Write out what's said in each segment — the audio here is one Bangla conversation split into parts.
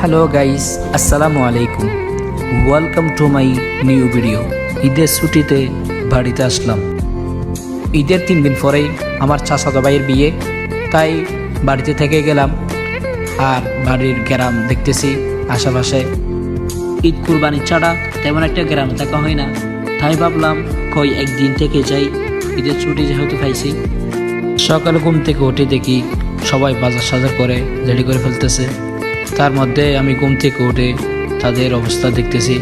হ্যালো গাইস, আসসালামু আলাইকুম। Welcome to my new video. ঈদের ছুটিতে বাড়িতে আসলাম। ঈদের 3 দিন পরেই আমার চাচাতো ভাইয়ের বিয়ে, তাই বাড়িতে থেকে গেলাম। আর বাড়ির গ্রাম দেখতেছি আশেপাশে। ঈদ কুরবানি ছাড়া তেমন একটা গ্রাম দেখা হয় না, তাই ভাবলাম কই একদিন থেকে যাই, ঈদের ছুটি যেহেতু পাইছি। সকালে ঘুম থেকে উঠে দেখি সবাই বাজার সাজার করে রেডি করে ফেলতেছে। তার মধ্যে আমি ঘুম থেকে উঠে তাদের অবস্থা দেখতেছি,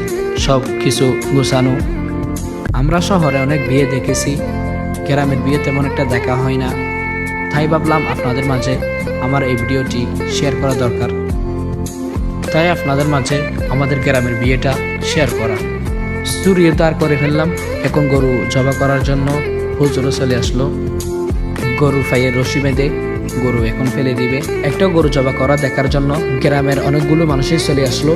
সব কিছু গোছানো। আমরা শহরে অনেক বিয়ে দেখেছি, গ্রামের বিয়ে তেমন একটা দেখা হয় না, তাই ভাবলাম আপনাদের মাঝে আমার এই ভিডিওটি শেয়ার করা দরকার। তাই আপনাদের মাঝে আমাদের গ্রামের বিয়েটা শেয়ার করা। সূর্য দাঁড় করে ফেললাম। এখন গরু জবা করার জন্য হুজুরও চলে আসলো। গরুর পায়ে রশি বেঁধে গরু এখন ফেলে দিবে। একটা গরু জবা করা দেখার জন্য গ্রামের অনেকগুলো মানুষই চলে আসলো।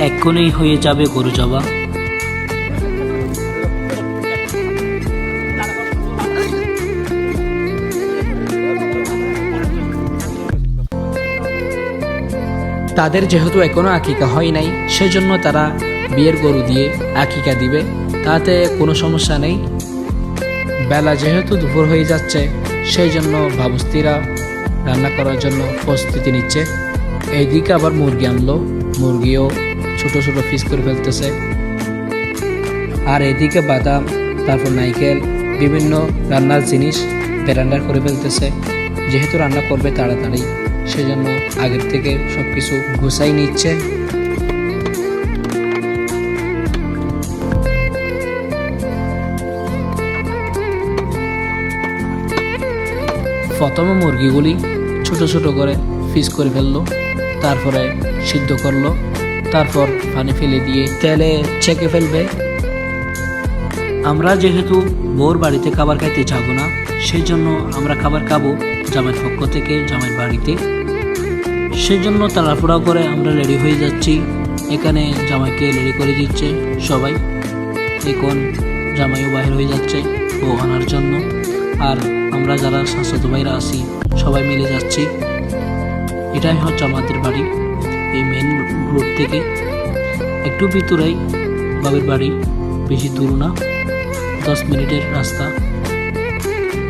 এখনই হয়ে যাবে গরু জবা। তাদের যেহেতু এখনো আকিকা হয় নাই, সেজন্য তারা বিয়ের গরু দিয়ে আকিকা দিবে, তাতে কোনো সমস্যা নেই। বেলা যেহেতু দুপুর হয়ে যাচ্ছে, সেই জন্য বাবুস্তিরা রান্না করার জন্য প্রস্তুতি নিচ্ছে। এইদিকে আবার মুরগি আনলো, মুরগিও ছোট ছোট পিস করে ফেলতেছে। আর এদিকে বাদাম, তারপর নারকেল, বিভিন্ন রান্নার জিনিস ব্লেন্ডার করে ফেলতেছে। যেহেতু রান্না করবে তাড়াতাড়ি, সেজন্য আগের থেকে সব কিছু গুছাই নিচ্ছে। প্রথমে মুরগিগুলি ছোট ছোট করে পিস করে ফেললো, তারপরে সিদ্ধ করলো, তারপর পানি ফেলে দিয়ে তেলে ছেঁকে ফেলবে। আমরা যেহেতু বউর বাড়িতে খাবার খাইতে যাব না, সেই জন্য আমরা খাবার খাবো জামাইয়ের পক্ষ থেকে, জামাইয়ের বাড়িতে। সেই জন্য তাড়াহুড়া করে আমরা রেডি হয়ে যাচ্ছি। এখানে জামাইকে রেডি করে দিচ্ছে সবাই। এখন জামাইও বাইরে হয়ে যাচ্ছে ও আনার জন্য। আর আমরা যারা চাচাতো ভাইরা আছি সবাই মিলে যাচ্ছি। এটাই হচ্ছে আমাদের বাড়ি। এই মেন রোড থেকে একটু ভিতরেই বাবার বাড়ি, বেশি দূর না, 10 মিনিটের রাস্তা।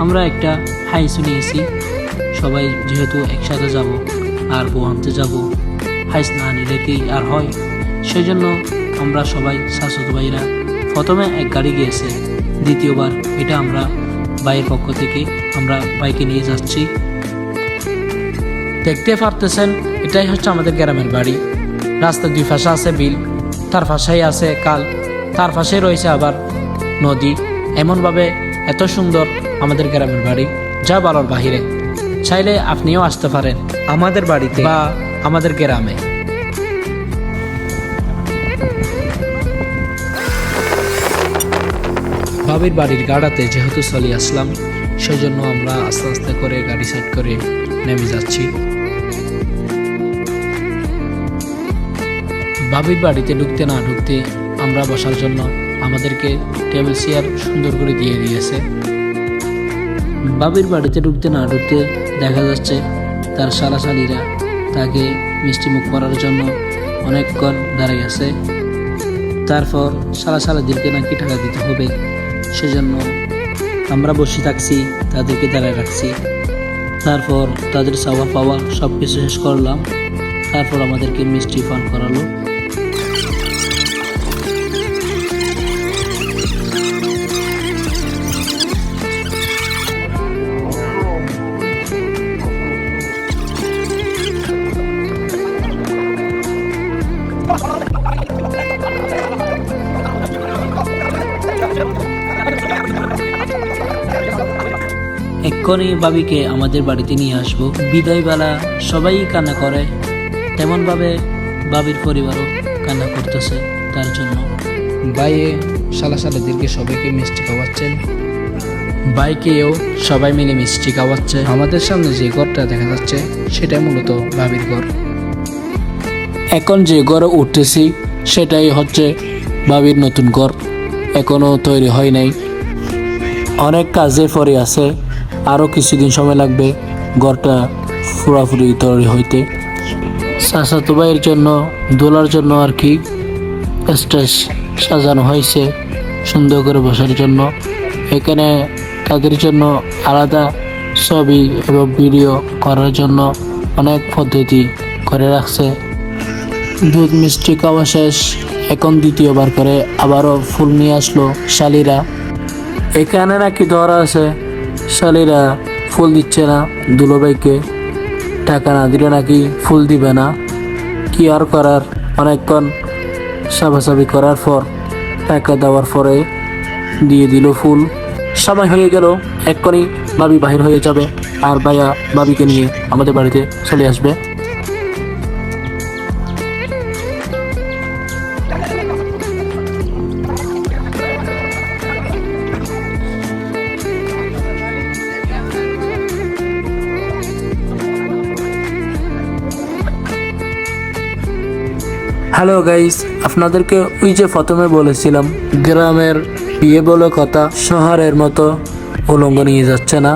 আমরা একটা হাইস নিয়েছি, সবাই যেহেতু একসাথে যাব আর বউ আনতে যাব, হাইস না নিলে কি আর হয়। সেই জন্য আমরা সবাই চাচাতো ভাইরা প্রথমে এক গাড়ি গিয়েছে, দ্বিতীয়বার এটা আমরা ভাইয়ের পক্ষ থেকে আমরা বাইকে নিয়ে যাচ্ছি। দেখতে পারতেছেন, এটাই হচ্ছে আমাদের গ্রামের বাড়ি। রাস্তার দুই পাশে আছে বিল, তার পাশেই আছে কাল, তার পাশে রয়েছে আবার নদী। এমনভাবে এত সুন্দর আমাদের গ্রামের বাড়ি, যা বলার বাহিরে। চাইলে আপনিও আসতে পারেন আমাদের বাড়িতে বা আমাদের গ্রামে। বাবির বাড়ির গাড়াতে যেহেতু চলে আসলাম, সেজন্য আমরা আস্তে আস্তে করে গাড়ি সাইড করে নেমে যাচ্ছি। বাবির বাড়িতে ঢুকতে না ঢুকতে আমরা বসার জন্য আমাদেরকে টেবিল চেয়ার সুন্দর করে দিয়ে দিয়েছে। বাবির বাড়িতে ঢুকতে না ঢুকতে দেখা যাচ্ছে তার শালাশালিরা তাকে মিষ্টি মুখ করার জন্য অনেকক্ষণ দাঁড়িয়ে আছে। তারপর শালাশালিদেরকে নাকি টাকা দিতে হবে, সেজন্য আমরা বসে থাকছি, তাদেরকে দাঁড়ায় রাখছি। তারপর তাদের চাওয়া পাওয়া সব কিছু শেষ করলাম। তারপর আমাদেরকে মিষ্টি পান করালো। এক্ষুনি বাবিকে আমাদের বাড়িতে নিয়ে আসবো। বিদায়বেলা সবাই কান্না করে, তেমনভাবে বাবির পরিবারও কান্না করতেছে তার জন্য। বাইয়ে শালাশালিদেরকে সবাইকে মিষ্টি খাওয়াচ্ছেন, বাইকেও সবাই মিলে মিষ্টি খাওয়াচ্ছে। আমাদের সামনে যে ঘরটা দেখা যাচ্ছে সেটাই মূলত বাবির ঘর। এখন যে ঘরে উঠতেছি সেটাই হচ্ছে বাবির নতুন ঘর, এখনো তৈরি হয় নাই, অনেক কাজে পড়ে আছে। আরও কিছুদিন সময় লাগবে ঘরটা পুরোপুরি তৈরি হইতে। চাচাতো ভাইয়ের জন্য দোলার জন্য আর কি স্টেজ সাজানো হয়েছে সুন্দর করে বসার জন্য। এখানে তাদের জন্য আলাদা ছবি এবং ভিডিও করার জন্য অনেক পদ্ধতি করে রাখছে। দুধ মিষ্টি খাওয়া শেষ, এখন দ্বিতীয়বার করে আবারও ফুল নিয়ে আসলো শালিরা। এখানে নাকি ধরা আছে শালিরা ফুল দিচ্ছে না দুলোভাইকে, টাকা না দিলে নাকি ফুল দিবে না। কি আর করার, অনেকক্ষণ সাবাসাবি করার পর টাকা দেওয়ার পরে দিয়ে দিল ফুল। সময় হয়ে গেল, এক্ষুনি ভাবি বাহির হয়ে যাবে আর ভাইয়া ভাবিকে নিয়ে আমাদের বাড়িতে চলে আসবে। হ্যালো গাইস, আপনাদেরকে ওই যে প্রথমে বলেছিলাম গ্রামের বিয়ে বলে কথা শহরের মতো উলঙ্গ নিয়ে যাচ্ছে না,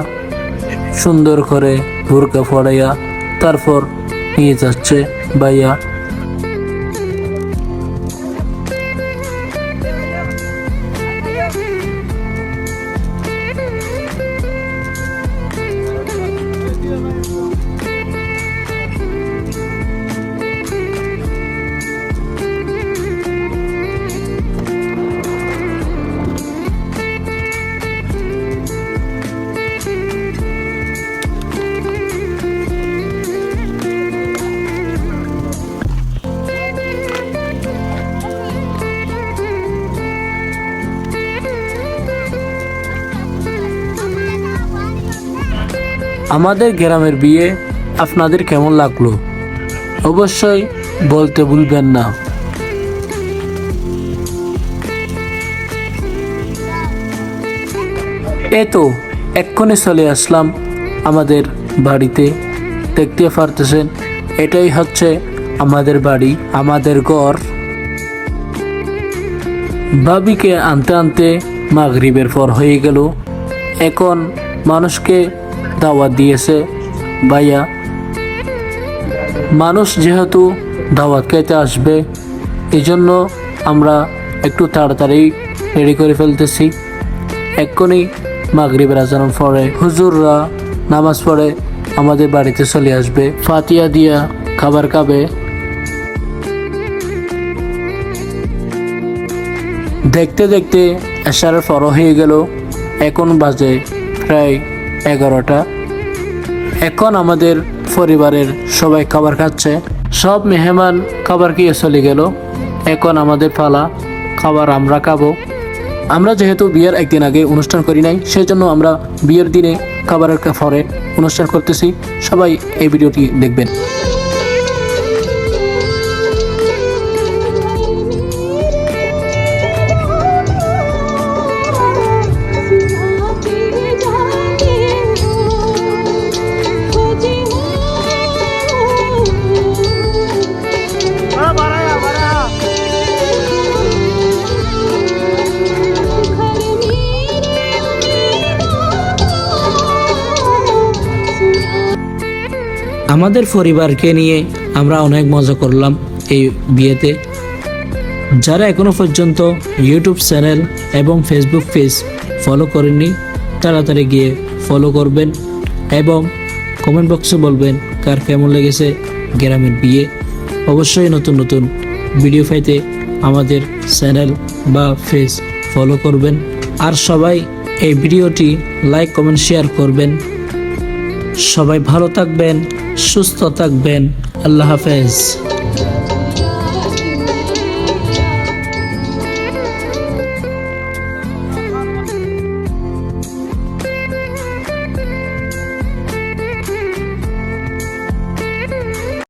সুন্দর করে বোরকা পড়াইয়া তারপর নিয়ে যাচ্ছে ভাইয়া। আমাদের গ্রামের বিয়ে আপনাদের কেমন লাগলো অবশ্যই বলতে ভুলবেন না। তো এক্ষুনি চলে আসলাম আমাদের বাড়িতে, দেখতে পারতেছেন এটাই হচ্ছে আমাদের বাড়ি, আমাদের ঘর। ভাবিকে আনতে আনতে মাগরিবের পর হয়ে গেল, এখন মানুষকে দাওয়াত দিয়েছে ভাইয়া। মানুষ যেহেতু দাওয়াত খেতে আসবে এই জন্য আমরা একটু তাড়াতাড়ি রেডি করে ফেলতেছি। এক্ষুনি মাগরিবের আজান পড়ে হুজুররা নামাজ পড়ে আমাদের বাড়িতে চলে আসবে, ফাতিহা দিয়া খাবার খাবে। দেখতে দেখতে এশারের পর হয়ে গেল, এখন বাজে প্রায় 11টা। এখন আমাদের পরিবারের সবাই খাবার খাচ্ছে, সব মেহমান খাবার খেয়ে চলে গেল, এখন আমাদের পালা, খাবার আমরা খাবো। আমরা যেহেতু বিয়ের একদিন আগে অনুষ্ঠান করি নাই, সেই জন্য আমরা বিয়ের দিনে খাবারের পরে অনুষ্ঠান করতেছি। সবাই এই ভিডিওটি দেখবেন। আমাদের পরিবারকে নিয়ে আমরা অনেক মজা করলাম এই বিয়েতে। যারা এখনো পর্যন্ত ইউটিউব চ্যানেল এবং ফেসবুক পেজ ফলো করেননি তাড়াতাড়ি গিয়ে ফলো করবেন এবং কমেন্ট বক্সে বলবেন কার কেমন লেগেছে গ্রামের বিয়ে। অবশ্যই নতুন নতুন ভিডিও পাইতে আমাদের চ্যানেল বা পেজ ফলো করবেন। আর সবাই এই ভিডিওটি লাইক কমেন্ট শেয়ার করবেন। সবাই ভালো থাকবেন, সুস্থ থাকবেন। আল্লাহ হাফেজ।